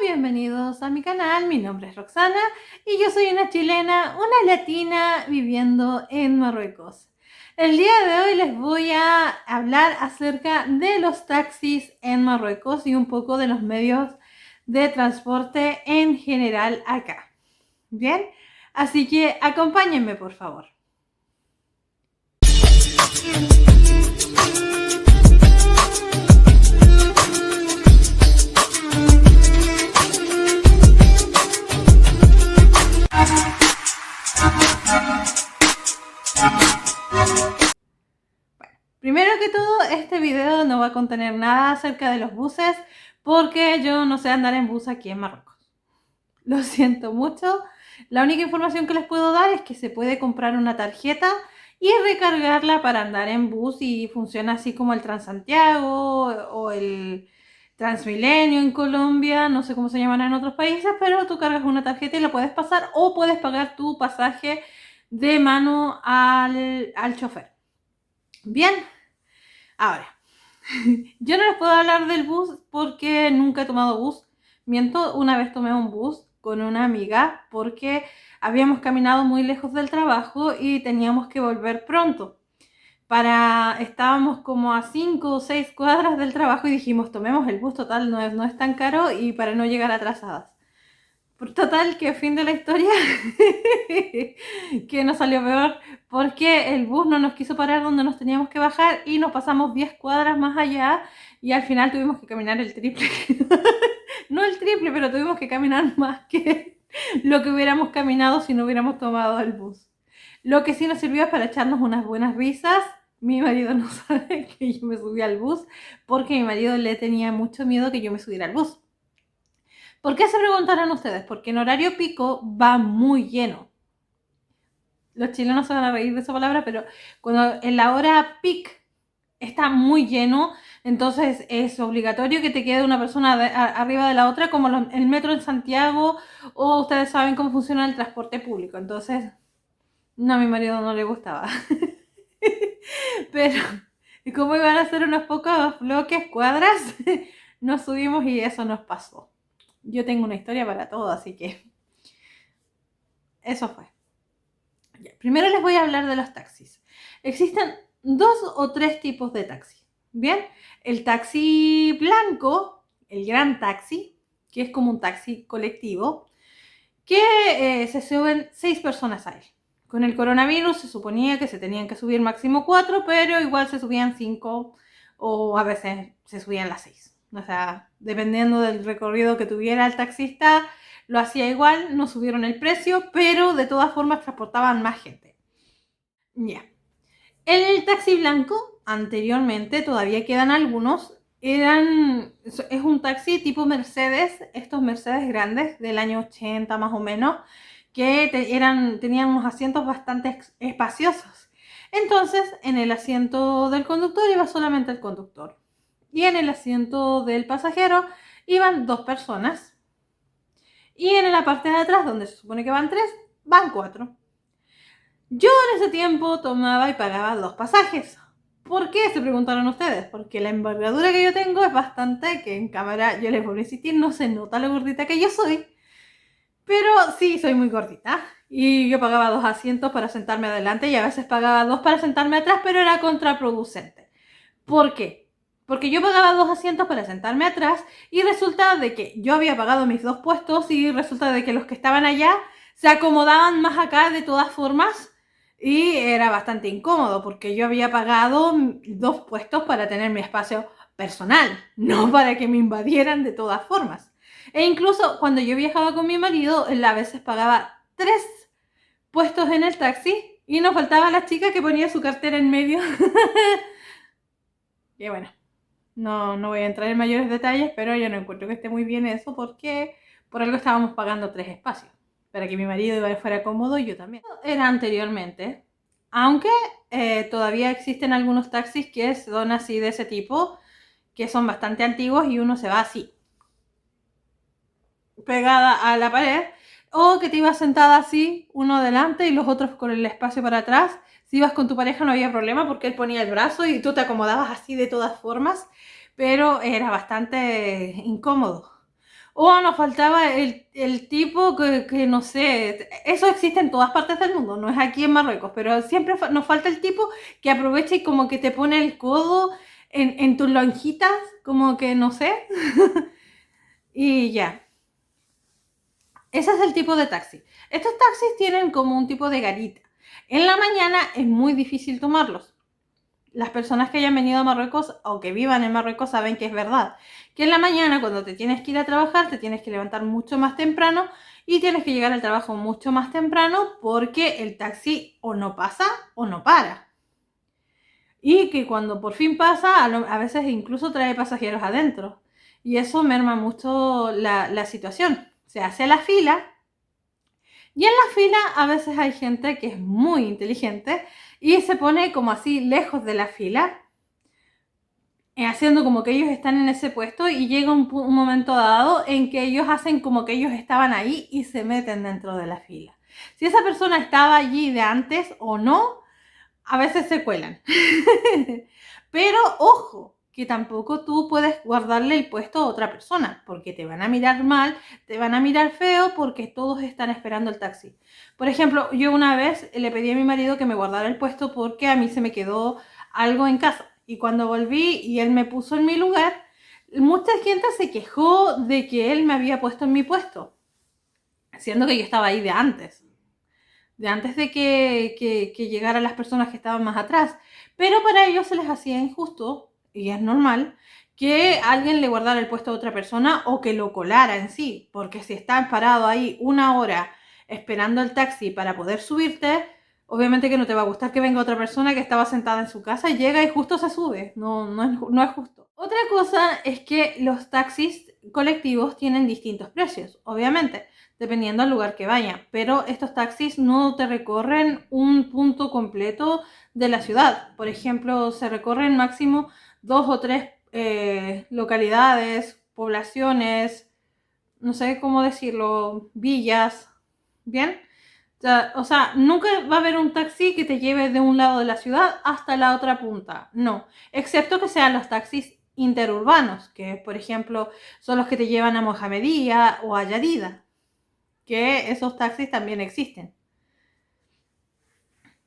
bienvenidos a mi canal. Mi nombre es Roxana y yo soy una chilena, una latina viviendo en Marruecos. El día de hoy les voy a hablar acerca de los taxis en Marruecos y un poco de los medios de transporte en general acá. Bien, así que acompáñenme por favor. Primero que todo, este video no va a contener nada acerca de los buses porque yo no sé andar en bus aquí en Marruecos. Lo siento mucho. La única información que les puedo dar es que se puede comprar una tarjeta y recargarla para andar en bus y funciona así como el Transantiago o el Transmilenio en Colombia, no sé cómo se llaman en otros países, pero tú cargas una tarjeta y la puedes pasar o puedes pagar tu pasaje de mano al chofer. Bien, ahora, yo no les puedo hablar del bus porque nunca he tomado bus. Miento, una vez tomé un bus con una amiga porque habíamos caminado muy lejos del trabajo y teníamos que volver pronto. Estábamos como a 5 o 6 cuadras del trabajo y dijimos, tomemos el bus, total, no es tan caro y para no llegar atrasadas. Total, que fin de la historia, que nos salió peor porque el bus no nos quiso parar donde nos teníamos que bajar y nos pasamos 10 cuadras más allá y al final tuvimos que caminar el triple. No el triple, pero tuvimos que caminar más que lo que hubiéramos caminado si no hubiéramos tomado el bus. Lo que sí nos sirvió es para echarnos unas buenas risas. Mi marido no sabe que yo me subí al bus porque mi marido le tenía mucho miedo que yo me subiera al bus. ¿Por qué se preguntarán ustedes? Porque en horario pico va muy lleno. Los chilenos se van a reír de esa palabra, pero cuando en la hora peak está muy lleno, entonces es obligatorio que te quede una persona arriba de la otra, como el metro en Santiago, o ustedes saben cómo funciona el transporte público. Entonces, no, a mi marido no le gustaba. Pero como iban a ser unos pocos bloques, cuadras, nos subimos y eso nos pasó. Yo tengo una historia para todo, así que eso fue. Ya, primero les voy a hablar de los taxis. Existen 2 o 3 tipos de taxi. Bien, el taxi blanco, el gran taxi, que es como un taxi colectivo, que se suben 6 personas a él. Con el coronavirus se suponía que se tenían que subir máximo 4, pero igual se subían 5 o a veces se subían las 6. O sea, dependiendo del recorrido que tuviera el taxista, lo hacía igual, no subieron el precio, pero de todas formas transportaban más gente. Ya. El taxi blanco, anteriormente, todavía quedan algunos, es un taxi tipo Mercedes, estos Mercedes grandes del año 80 más o menos, que tenían unos asientos bastante espaciosos. Entonces, en el asiento del conductor iba solamente el conductor. Y en el asiento del pasajero iban 2 personas. Y en la parte de atrás, donde se supone que van 3, van 4. Yo en ese tiempo tomaba y pagaba 2 pasajes. ¿Por qué? Se preguntaron ustedes. Porque la envergadura que yo tengo es bastante, que en cámara yo les voy a insistir, no se nota lo gordita que yo soy. Pero sí, soy muy gordita. Y yo pagaba 2 asientos para sentarme adelante y a veces pagaba 2 para sentarme atrás, pero era contraproducente. ¿Por qué? Porque yo pagaba 2 asientos para sentarme atrás y resulta de que yo había pagado mis 2 puestos y resulta de que los que estaban allá se acomodaban más acá de todas formas y era bastante incómodo porque yo había pagado 2 puestos para tener mi espacio personal, no para que me invadieran de todas formas. E incluso cuando yo viajaba con mi marido, él a veces pagaba 3 puestos en el taxi y nos faltaba la chica que ponía su cartera en medio. Y bueno, no voy a entrar en mayores detalles, pero yo no encuentro que esté muy bien eso porque por algo estábamos pagando 3 espacios, para que mi marido fuera cómodo y yo también. Era anteriormente, aunque todavía existen algunos taxis que son así de ese tipo, que son bastante antiguos y uno se va así, pegada a la pared, o que te ibas sentada así, uno delante y los otros con el espacio para atrás. Si ibas con tu pareja no había problema porque él ponía el brazo y tú te acomodabas así de todas formas, pero era bastante incómodo. O nos faltaba el tipo que, no sé, eso existe en todas partes del mundo, no es aquí en Marruecos, pero siempre nos falta el tipo que aprovecha y como que te pone el codo en tus lonjitas, como que no sé, y ya. Ese es el tipo de taxi. Estos taxis tienen como un tipo de garita. En la mañana es muy difícil tomarlos. Las personas que hayan venido a Marruecos o que vivan en Marruecos saben que es verdad. Que en la mañana cuando te tienes que ir a trabajar te tienes que levantar mucho más temprano y tienes que llegar al trabajo mucho más temprano porque el taxi o no pasa o no para. Y que cuando por fin pasa, a veces incluso trae pasajeros adentro. Y eso merma mucho la situación. Se hace la fila y en la fila a veces hay gente que es muy inteligente y se pone como así lejos de la fila, haciendo como que ellos están en ese puesto y llega un momento dado en que ellos hacen como que ellos estaban ahí y se meten dentro de la fila. Si esa persona estaba allí de antes o no, a veces se cuelan. Pero ojo, que tampoco tú puedes guardarle el puesto a otra persona, porque te van a mirar mal, te van a mirar feo, porque todos están esperando el taxi. Por ejemplo, yo una vez le pedí a mi marido que me guardara el puesto porque a mí se me quedó algo en casa. Y cuando volví y él me puso en mi lugar, mucha gente se quejó de que él me había puesto en mi puesto, siendo que yo estaba ahí de antes de que llegaran las personas que estaban más atrás. Pero para ellos se les hacía injusto, y es normal, que alguien le guardara el puesto a otra persona o que lo colara en sí, porque si estás parado ahí una hora esperando el taxi para poder subirte, obviamente que no te va a gustar que venga otra persona que estaba sentada en su casa y llega y justo se sube. No es justo. Otra cosa es que los taxis colectivos tienen distintos precios, obviamente dependiendo del lugar que vaya. Pero estos taxis no te recorren un punto completo de la ciudad. Por ejemplo, se recorren máximo 2 o 3 localidades, poblaciones, no sé cómo decirlo, villas, ¿bien? O sea, nunca va a haber un taxi que te lleve de un lado de la ciudad hasta la otra punta, no, excepto que sean los taxis interurbanos, que por ejemplo son los que te llevan a Mohamedía o a Yadida, que esos taxis también existen.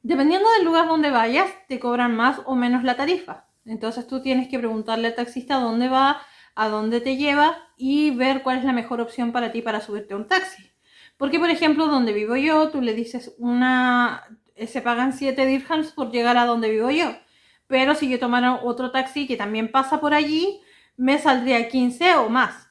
Dependiendo del lugar donde vayas, te cobran más o menos la tarifa. Entonces tú tienes que preguntarle al taxista dónde va, a dónde te lleva y ver cuál es la mejor opción para ti para subirte a un taxi. Porque, por ejemplo, donde vivo yo, tú le dices se pagan 7 dirhams por llegar a donde vivo yo. Pero si yo tomara otro taxi que también pasa por allí, me saldría 15 o más.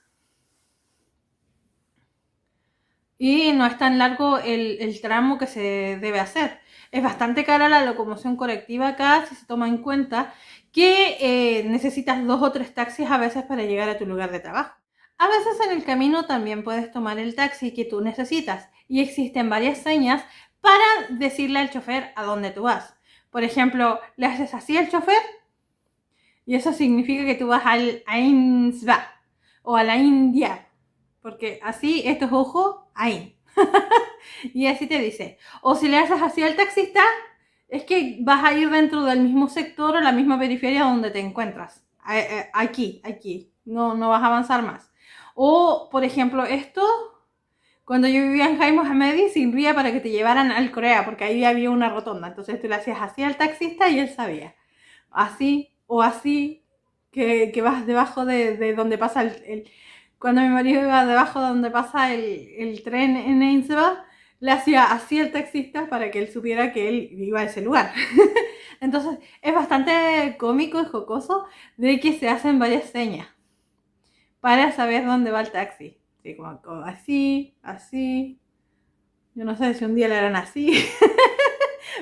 Y no es tan largo el tramo que se debe hacer. Es bastante cara la locomoción colectiva acá si se toma en cuenta que necesitas 2 o 3 taxis a veces para llegar a tu lugar de trabajo. A veces en el camino también puedes tomar el taxi que tú necesitas y existen varias señas para decirle al chofer a dónde tú vas. Por ejemplo, le haces así al chofer y eso significa que tú vas al Ain Sba o a la India, porque así estos ojos, Ain. Y así te dice. O si le haces así al taxista, es que vas a ir dentro del mismo sector o la misma periferia donde te encuentras. Aquí. No vas a avanzar más. O, por ejemplo, esto, cuando yo vivía en Jaime Mohamedi, servía para que te llevaran al Corea, porque ahí había una rotonda. Entonces tú le hacías así al taxista y él sabía. Así o así, que vas debajo de donde pasa cuando mi marido iba debajo de donde pasa el tren en Ainsba, le hacía así al taxista para que él supiera que él iba a ese lugar. Entonces es bastante cómico y jocoso de que se hacen varias señas para saber dónde va el taxi. Sí, como así. Yo no sé si un día le harán así.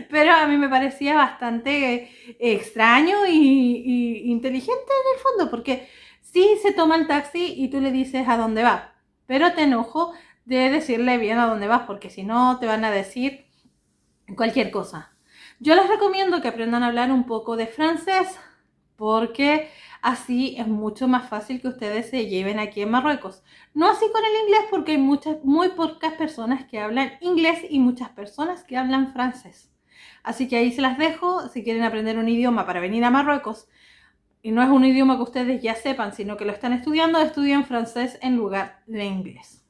Pero a mí me parecía bastante extraño y inteligente en el fondo, porque sí se toma el taxi y tú le dices a dónde va, pero te enojo de decirle bien a dónde vas, porque si no te van a decir cualquier cosa. Yo les recomiendo que aprendan a hablar un poco de francés, porque así es mucho más fácil que ustedes se lleven aquí en Marruecos. No así con el inglés, porque hay muy pocas personas que hablan inglés y muchas personas que hablan francés. Así que ahí se las dejo. Si quieren aprender un idioma para venir a Marruecos, y no es un idioma que ustedes ya sepan, sino que lo están estudiando, estudien francés en lugar de inglés.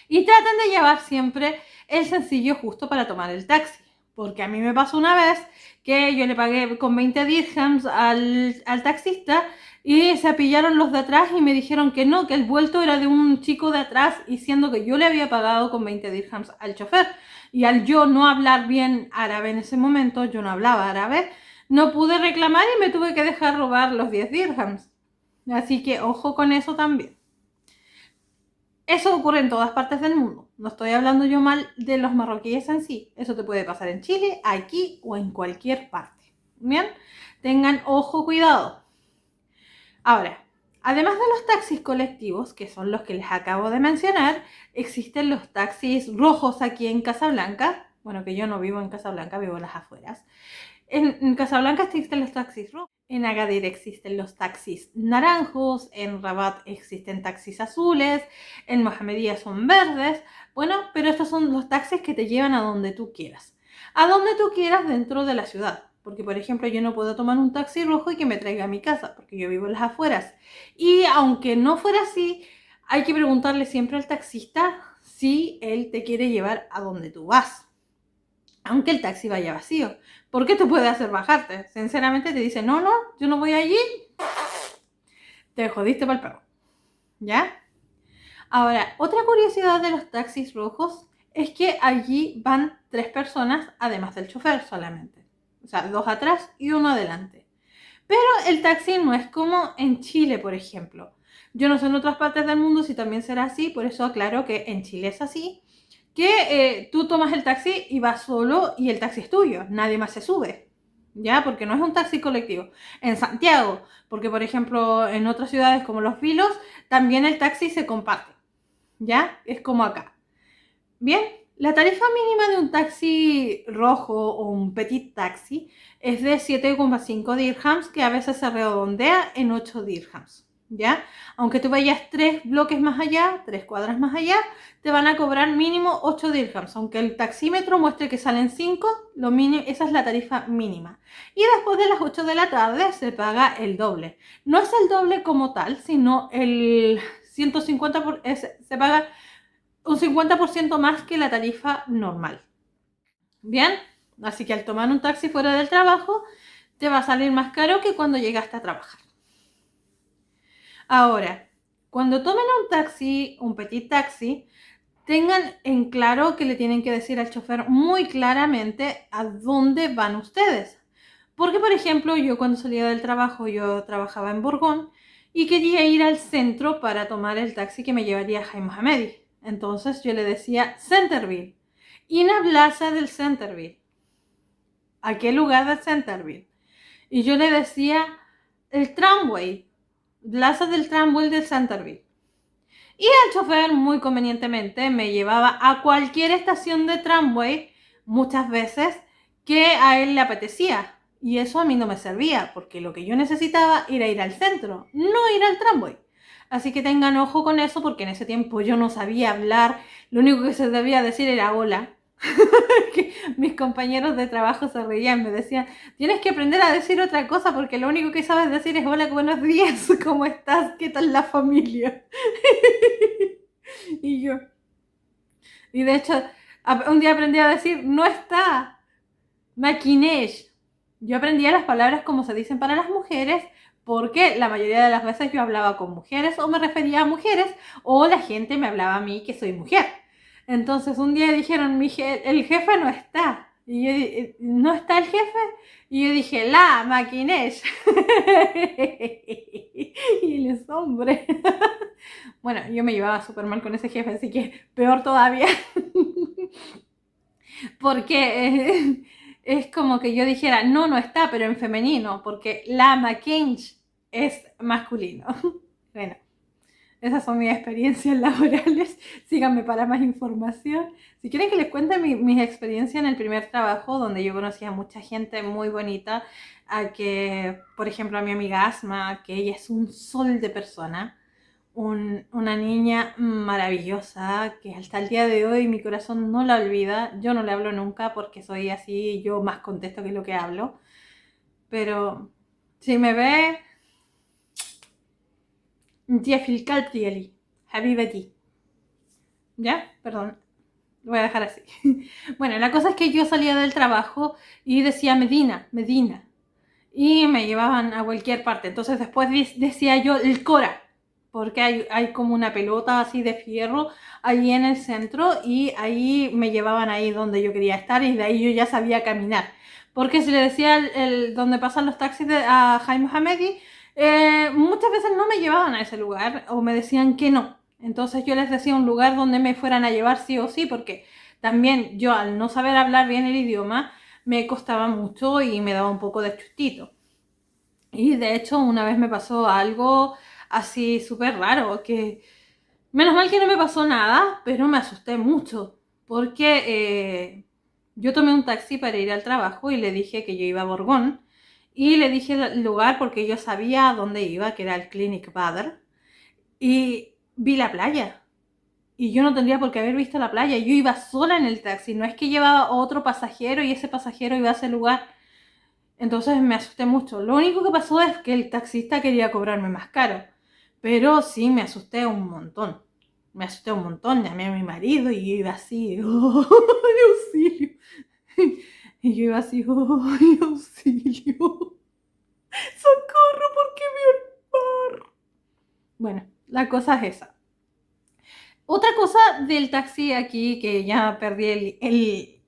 Y traten de llevar siempre el sencillo justo para tomar el taxi. Porque a mí me pasó una vez que yo le pagué con 20 dirhams al taxista y se pillaron los de atrás y me dijeron que no, que el vuelto era de un chico de atrás, y siendo que yo le había pagado con 20 dirhams al chofer. Y al yo no hablar bien árabe en ese momento, yo no hablaba árabe, no pude reclamar y me tuve que dejar robar los 10 dirhams. Así que ojo con eso también. Eso ocurre en todas partes del mundo. No estoy hablando yo mal de los marroquíes en sí. Eso te puede pasar en Chile, aquí o en cualquier parte. Bien, tengan ojo, cuidado. Ahora, además de los taxis colectivos, que son los que les acabo de mencionar, existen los taxis rojos aquí en Casablanca. Bueno, que yo no vivo en Casablanca, vivo en las afueras. En Casablanca existen los taxis rojos, en Agadir existen los taxis naranjos, en Rabat existen taxis azules, en Mohamedía son verdes. Bueno, pero estos son los taxis que te llevan a donde tú quieras. A donde tú quieras dentro de la ciudad. Porque, por ejemplo, yo no puedo tomar un taxi rojo y que me traiga a mi casa, porque yo vivo en las afueras. Y aunque no fuera así, hay que preguntarle siempre al taxista si él te quiere llevar a donde tú vas, aunque el taxi vaya vacío. ¿Por qué te puede hacer bajarte? Sinceramente te dice, no, yo no voy allí. Te jodiste para el perro. ¿Ya? Ahora, otra curiosidad de los taxis rojos es que allí van 3 personas, además del chofer solamente. O sea, 2 atrás y 1 adelante. Pero el taxi no es como en Chile, por ejemplo. Yo no sé en otras partes del mundo si también será así, por eso aclaro que en Chile es así. Que tú tomas el taxi y vas solo y el taxi es tuyo, nadie más se sube, ¿ya? Porque no es un taxi colectivo. En Santiago, porque por ejemplo en otras ciudades como Los Vilos, también el taxi se comparte, ¿ya? Es como acá. Bien, la tarifa mínima de un taxi rojo o un petit taxi es de 7,5 dirhams, que a veces se redondea en 8 dirhams. ¿Ya? Aunque tú vayas 3 bloques más allá, 3 cuadras más allá, te van a cobrar mínimo 8 dirhams. Aunque el taxímetro muestre que salen 5, lo mínimo, esa es la tarifa mínima. Y después de las 8 de la tarde se paga el doble. No es el doble como tal, sino el 150%, se paga un 50% más que la tarifa normal. Bien, así que al tomar un taxi fuera del trabajo, te va a salir más caro que cuando llegaste a trabajar. Ahora, cuando tomen un taxi, un petit taxi, tengan en claro que le tienen que decir al chofer muy claramente a dónde van ustedes. Porque, por ejemplo, yo cuando salía del trabajo, yo trabajaba en Bourgogne y quería ir al centro para tomar el taxi que me llevaría a Jaime Mohamedi. Entonces yo le decía Centerville. Y la plaza del Centerville. ¿A qué lugar del Centerville? Y yo le decía el tramway. Plaza del tramway del Centerville. Y el chofer muy convenientemente me llevaba a cualquier estación de tramway muchas veces que a él le apetecía. Y eso a mí no me servía, porque lo que yo necesitaba era ir al centro, no ir al tramway. Así que tengan ojo con eso, porque en ese tiempo yo no sabía hablar, lo único que se debía decir era hola. Que mis compañeros de trabajo se reían, me decían, tienes que aprender a decir otra cosa, porque lo único que sabes decir es hola, buenos días, ¿cómo estás? ¿Qué tal la familia? Y yo, y de hecho, un día aprendí a decir, no está, maquinesh. Yo aprendía las palabras como se dicen para las mujeres, porque la mayoría de las veces yo hablaba con mujeres o me refería a mujeres, o la gente me hablaba a mí que soy mujer. Entonces un día dijeron, el jefe no está. Y yo, ¿no está el jefe? Y yo dije, la maquinesh. Y él es hombre. Bueno, yo me llevaba súper mal con ese jefe, así que peor todavía. Porque es como que yo dijera, no está, pero en femenino, porque la Mackenzie es masculino. Bueno, esas son mis experiencias laborales. Síganme para más información. Si quieren que les cuente mis experiencias en el primer trabajo, donde yo conocí a mucha gente muy bonita, por ejemplo, a mi amiga Asma, que ella es un sol de persona. Una niña maravillosa que hasta el día de hoy mi corazón no la olvida. Yo no le hablo nunca porque soy así, yo más contesto que lo que hablo. Pero Si me ve, tía Filcaltrieli, Habibati. ¿Ya? Perdón, lo voy a dejar así. Bueno, la cosa es que yo salía del trabajo y decía Medina, Medina. Y me llevaban a cualquier parte. Entonces después decía yo el Cora, porque hay como una pelota así de fierro ahí en el centro y ahí me llevaban ahí donde yo quería estar y de ahí yo ya sabía caminar. Porque si le decía donde pasan los taxis a Jaime Hamedi, muchas veces no me llevaban a ese lugar o me decían que no. Entonces yo les decía un lugar donde me fueran a llevar sí o sí, porque también yo al no saber hablar bien el idioma, me costaba mucho y me daba un poco de chustito. Y de hecho una vez me pasó algo así súper raro, que menos mal que no me pasó nada, pero me asusté mucho, porque yo tomé un taxi para ir al trabajo y le dije que yo iba a Borgón, y le dije el lugar porque yo sabía a dónde iba, que era el Clinic Bader, y vi la playa. Y yo no tendría por qué haber visto la playa, yo iba sola en el taxi, no es que llevaba otro pasajero y ese pasajero iba a ese lugar. Entonces me asusté mucho. Lo único que pasó es que el taxista quería cobrarme más caro. Pero sí, me asusté un montón. Me asusté un montón. Llamé a mi marido y yo iba así, ¡oh, auxilio! Y yo iba así, ¡oh, auxilio! ¡Socorro, por qué me honrar! Bueno, la cosa es esa. Otra cosa del taxi aquí, que ya perdí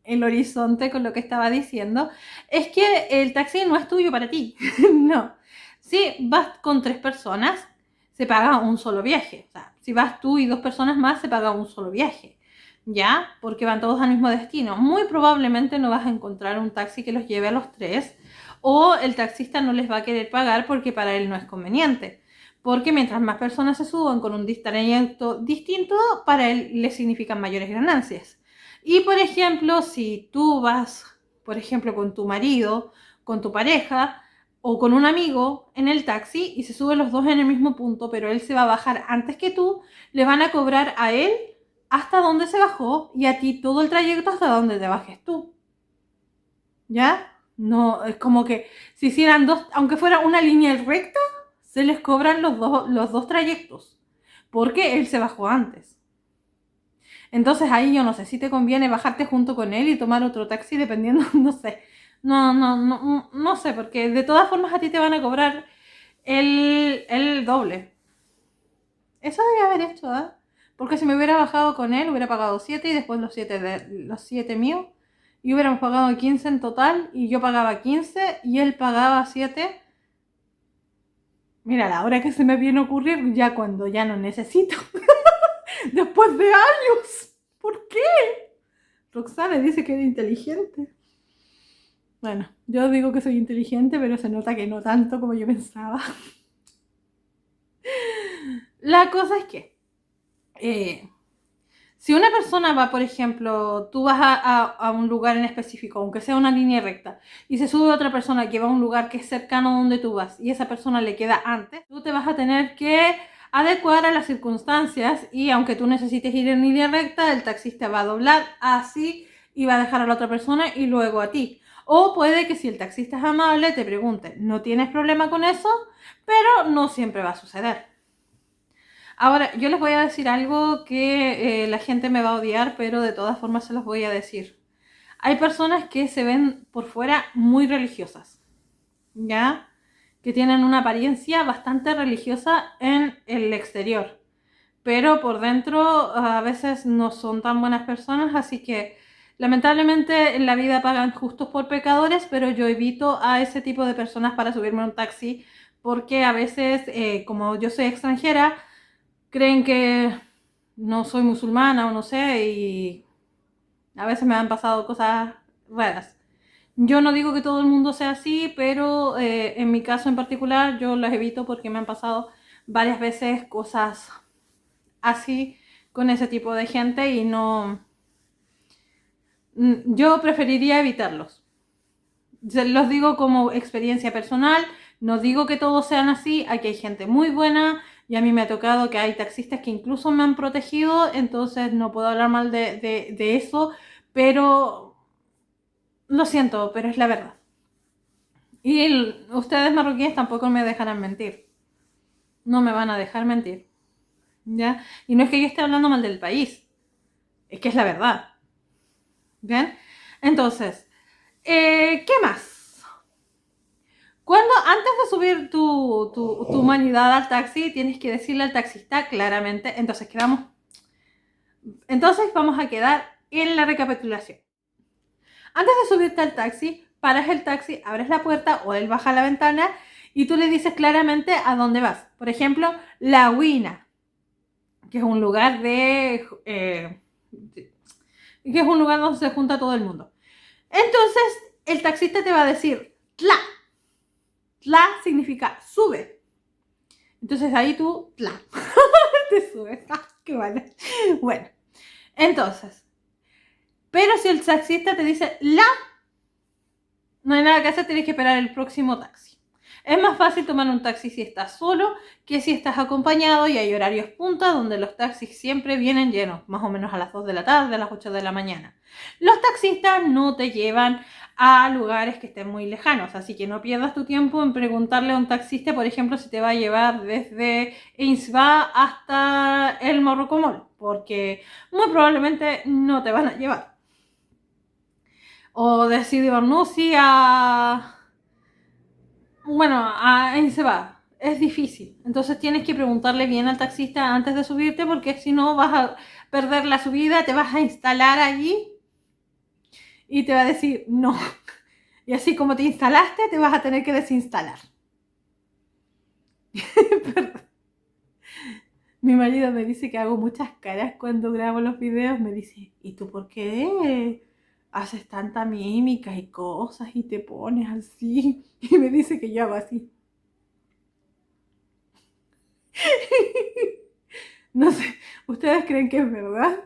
el horizonte con lo que estaba diciendo, es que el taxi no es tuyo para ti. No. Si vas con 3 personas, se paga un solo viaje. O sea, si vas tú y 2 personas más, se paga un solo viaje. ¿Ya? Porque van todos al mismo destino. Muy probablemente no vas a encontrar un taxi que los lleve a los 3, o el taxista no les va a querer pagar porque para él no es conveniente. Porque mientras más personas se suban con un trayecto distinto, para él le significan mayores ganancias. Y por ejemplo, si tú vas, por ejemplo, con tu marido, con tu pareja o con un amigo en el taxi y se suben los dos en el mismo punto, pero él se va a bajar antes que tú, le van a cobrar a él hasta donde se bajó y a ti todo el trayecto hasta donde te bajes tú. ¿Ya? No, es como que si hicieran dos, aunque fuera una línea recta, se les cobran los dos trayectos, porque él se bajó antes. Entonces ahí yo no sé si te conviene bajarte junto con él y tomar otro taxi dependiendo, no sé. No sé, porque de todas formas a ti te van a cobrar el doble. Eso debería haber hecho, ¿eh? Porque si me hubiera bajado con él, hubiera pagado 7 y después los 7 míos. Y hubiéramos pagado 15 en total y yo pagaba 15 y él pagaba 7. Mira, la hora que se me viene a ocurrir ya cuando ya no necesito. Después de años. ¿Por qué? Roxana dice que es inteligente. Bueno, yo digo que soy inteligente, pero se nota que no tanto como yo pensaba. La cosa es que si una persona va, por ejemplo, tú vas a un lugar en específico, aunque sea una línea recta, y se sube otra persona que va a un lugar que es cercano a donde tú vas y esa persona le queda antes, tú te vas a tener que adecuar a las circunstancias y aunque tú necesites ir en línea recta, el taxista va a doblar así y va a dejar a la otra persona y luego a ti. O puede que si el taxista es amable te pregunte, ¿no tienes problema con eso? Pero no siempre va a suceder. Ahora, yo les voy a decir algo que la gente me va a odiar, pero de todas formas se los voy a decir. Hay personas que se ven por fuera muy religiosas, ¿ya? Que tienen una apariencia bastante religiosa en el exterior, pero por dentro a veces no son tan buenas personas, así que lamentablemente en la vida pagan justos por pecadores, pero yo evito a ese tipo de personas para subirme a un taxi, porque a veces, como yo soy extranjera, creen que no soy musulmana o no sé, y a veces me han pasado cosas raras. Yo no digo que todo el mundo sea así, pero en mi caso en particular yo las evito porque me han pasado varias veces cosas así con ese tipo de gente y no... Yo preferiría evitarlos. Se los digo como experiencia personal, no digo que todos sean así, aquí hay gente muy buena y a mí me ha tocado que hay taxistas que incluso me han protegido, entonces no puedo hablar mal de eso, pero lo siento, pero es la verdad. Y ustedes marroquíes tampoco me dejarán mentir. No me van a dejar mentir. ¿Ya? Y no es que yo esté hablando mal del país. Es que es la verdad. ¿Bien? Entonces, ¿qué más? Cuando antes de subir tu humanidad al taxi, tienes que decirle al taxista claramente. Entonces vamos a quedar en la recapitulación. Antes de subirte al taxi, paras el taxi, abres la puerta o él baja la ventana y tú le dices claramente a dónde vas. Por ejemplo, La Huina, que es un lugar que es un lugar donde se junta todo el mundo. Entonces, el taxista te va a decir Tla. Tla significa sube. Entonces ahí tú, Tla, te subes. Qué vale. Bueno, entonces, pero si el taxista te dice La, no hay nada que hacer, tienes que esperar el próximo taxi. Es más fácil tomar un taxi si estás solo que si estás acompañado y hay horarios punta donde los taxis siempre vienen llenos, más o menos a las 2 de la tarde, a las 8 de la mañana. Los taxistas no te llevan a lugares que estén muy lejanos, así que no pierdas tu tiempo en preguntarle a un taxista, por ejemplo, si te va a llevar desde Insba hasta el Morroco Mall, porque muy probablemente no te van a llevar. O de Sidi Barnussi ahí se va. Es difícil. Entonces tienes que preguntarle bien al taxista antes de subirte porque si no vas a perder la subida, te vas a instalar allí y te va a decir no. Y así como te instalaste, te vas a tener que desinstalar. Mi marido me dice que hago muchas caras cuando grabo los videos. Me dice, ¿y tú por qué haces tanta mímica y cosas y te pones así? Y me dice que yo hago así. No sé, ¿ustedes creen que es verdad?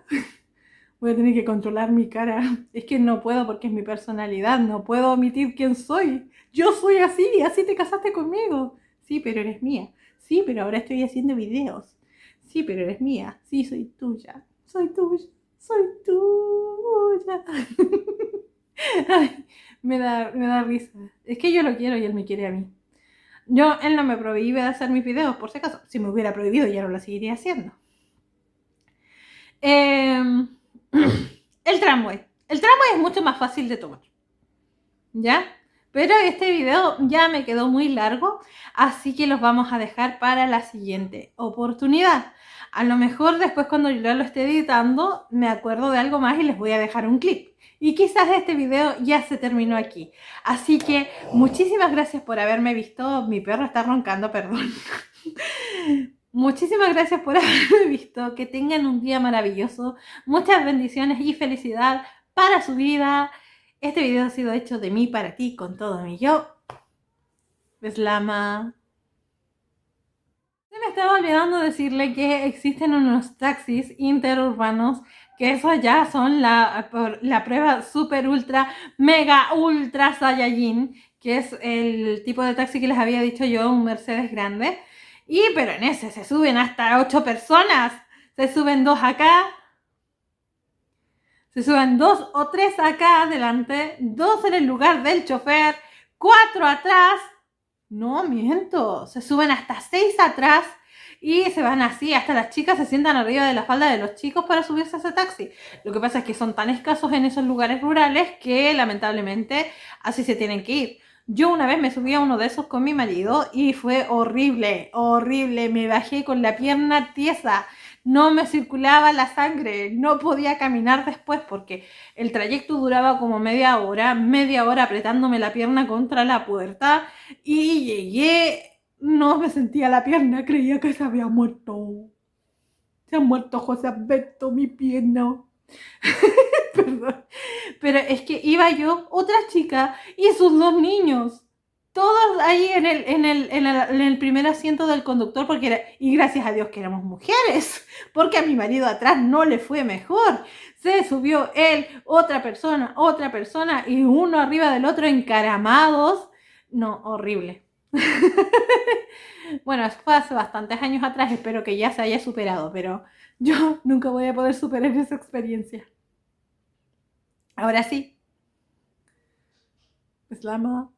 Voy a tener que controlar mi cara. Es que no puedo porque es mi personalidad. No puedo omitir quién soy. Yo soy así, así te casaste conmigo. Sí, pero eres mía. Sí, pero ahora estoy haciendo videos. Sí, pero eres mía. Sí, soy tuya. Soy tuya. Soy tuya. Ay, me da risa. Es que yo lo quiero y él me quiere a mí. Él no me prohíbe de hacer mis videos, por si acaso. Si me hubiera prohibido, ya no lo seguiría haciendo. Eh, el tramway. El tramway es mucho más fácil de tomar. ¿Ya? Pero este video ya me quedó muy largo, así que los vamos a dejar para la siguiente oportunidad. A lo mejor después cuando yo lo esté editando me acuerdo de algo más y les voy a dejar un clip. Y quizás este video ya se terminó aquí. Así que muchísimas gracias por haberme visto. Mi perro está roncando, perdón. Muchísimas gracias por haberme visto. Que tengan un día maravilloso. Muchas bendiciones y felicidad para su vida. Este video ha sido hecho de mí para ti con todo mi yo. Beslama. Se me estaba olvidando decirle que existen unos taxis interurbanos que esos ya son la prueba super ultra mega ultra Saiyajin, que es el tipo de taxi que les había dicho yo, un Mercedes grande. Pero en ese se suben hasta 8 personas. Se suben 2 acá. Se suben 2 o 3 acá adelante. 2 en el lugar del chofer. 4 atrás. No, miento. Se suben hasta 6 atrás. Y se van así. Hasta las chicas se sientan arriba de la falda de los chicos para subirse a ese taxi. Lo que pasa es que son tan escasos en esos lugares rurales que lamentablemente así se tienen que ir. Yo una vez me subí a uno de esos con mi marido y fue horrible, horrible. Me bajé con la pierna tiesa, no me circulaba la sangre, no podía caminar después porque el trayecto duraba como media hora apretándome la pierna contra la puerta y llegué, no me sentía la pierna, creía que se había muerto. Se ha muerto José Alberto, mi pierna. Perdón. Pero es que iba yo, otra chica y sus 2 niños. Todos ahí en el primer asiento del conductor, y gracias a Dios que éramos mujeres, porque a mi marido atrás no le fue mejor. Se subió él, otra persona, y uno arriba del otro encaramados. No, horrible. Bueno, eso fue hace bastantes años atrás, espero que ya se haya superado, pero yo nunca voy a poder superar esa experiencia. Ahora sí, Slama.